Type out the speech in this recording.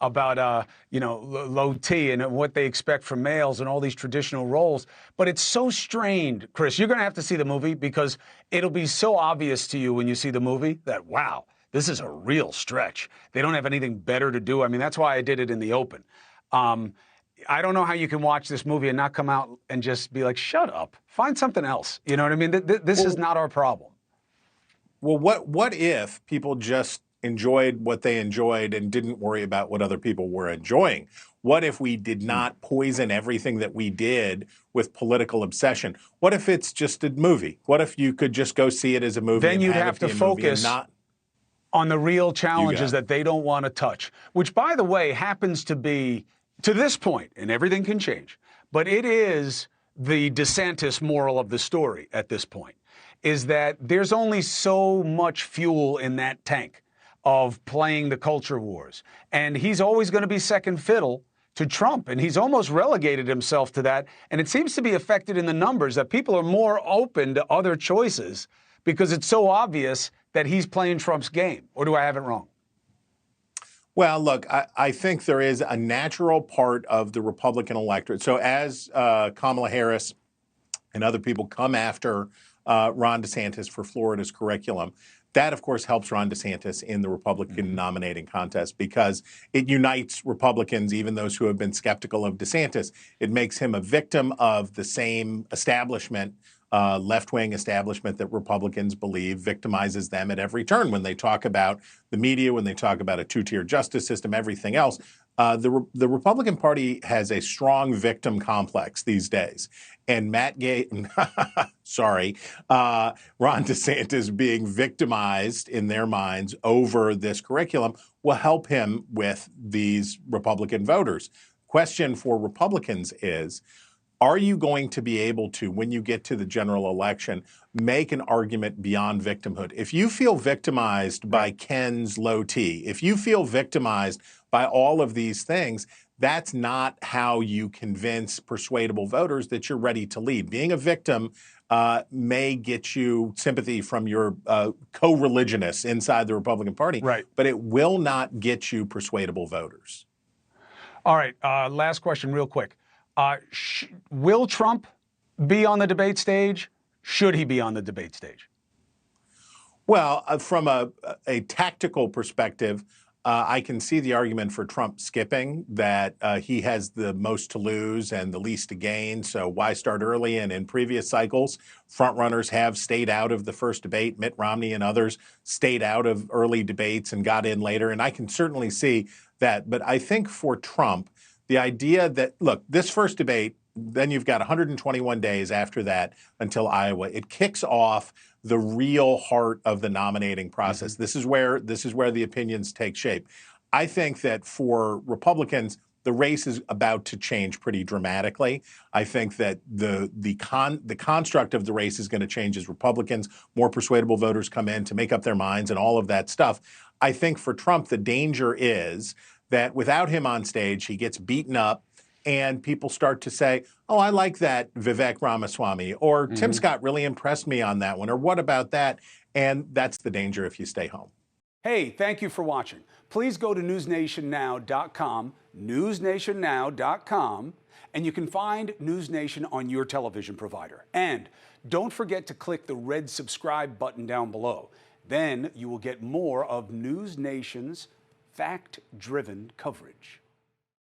about low T and what they expect from males and all these traditional roles. But it's so strained, Chris. You're going to have to see the movie because it'll be so obvious to you when you see the movie that, wow, this is a real stretch. They don't have anything better to do. I mean, that's why I did it in the open. I don't know how you can watch this movie and not come out and just be like, shut up, find something else. You know what I mean? This is not our problem. Well, what if people just enjoyed what they enjoyed and didn't worry about what other people were enjoying? What if we did not poison everything that we did with political obsession? What if it's just a movie? What if you could just go see it as a movie? Then you'd have to focus on the real challenges that they don't want to touch, which, by the way, happens to be, to this point, and everything can change, but it is the DeSantis moral of the story at this point, is that there's only so much fuel in that tank of playing the culture wars. And he's always going to be second fiddle to Trump. And he's almost relegated himself to that. And it seems to be affected in the numbers that people are more open to other choices because it's so obvious that he's playing Trump's game. Or do I have it wrong? Well, look, I think there is a natural part of the Republican electorate. So as Kamala Harris and other people come after Ron DeSantis for Florida's curriculum, that, of course, helps Ron DeSantis in the Republican nominating contest because it unites Republicans, even those who have been skeptical of DeSantis. It makes him a victim of the same establishment, left-wing establishment that Republicans believe victimizes them at every turn when they talk about the media, when they talk about a two-tier justice system, everything else. The Republican Party has a strong victim complex these days. And Ron DeSantis being victimized in their minds over this curriculum will help him with these Republican voters. Question for Republicans is, are you going to be able to, when you get to the general election, make an argument beyond victimhood? If you feel victimized by Ken's low T, if you feel victimized by all of these things, that's not how you convince persuadable voters that you're ready to lead. Being a victim may get you sympathy from your co-religionists inside the Republican Party, but it will not get you persuadable voters. All right, last question real quick. Will Trump be on the debate stage? Should he be on the debate stage? Well, from a tactical perspective, I can see the argument for Trump skipping, that he has the most to lose and the least to gain. So why start early? And in previous cycles, frontrunners have stayed out of the first debate. Mitt Romney and others stayed out of early debates and got in later. And I can certainly see that. But I think for Trump, the idea that, look, this first debate, then you've got 121 days after that until Iowa. It kicks off the real heart of the nominating process. This is where the opinions take shape. I think that for Republicans, the race is about to change pretty dramatically. I think that the construct of the race is going to change as Republicans, more persuadable voters come in to make up their minds and all of that stuff. I think for Trump, the danger is that without him on stage, he gets beaten up and people start to say, oh, I like that Vivek Ramaswamy, or Tim Scott really impressed me on that one, or what about that? And that's the danger if you stay home. Hey, thank you for watching. Please go to newsnationnow.com, newsnationnow.com, and you can find NewsNation on your television provider. And don't forget to click the red subscribe button down below. Then you will get more of NewsNation's fact-driven coverage.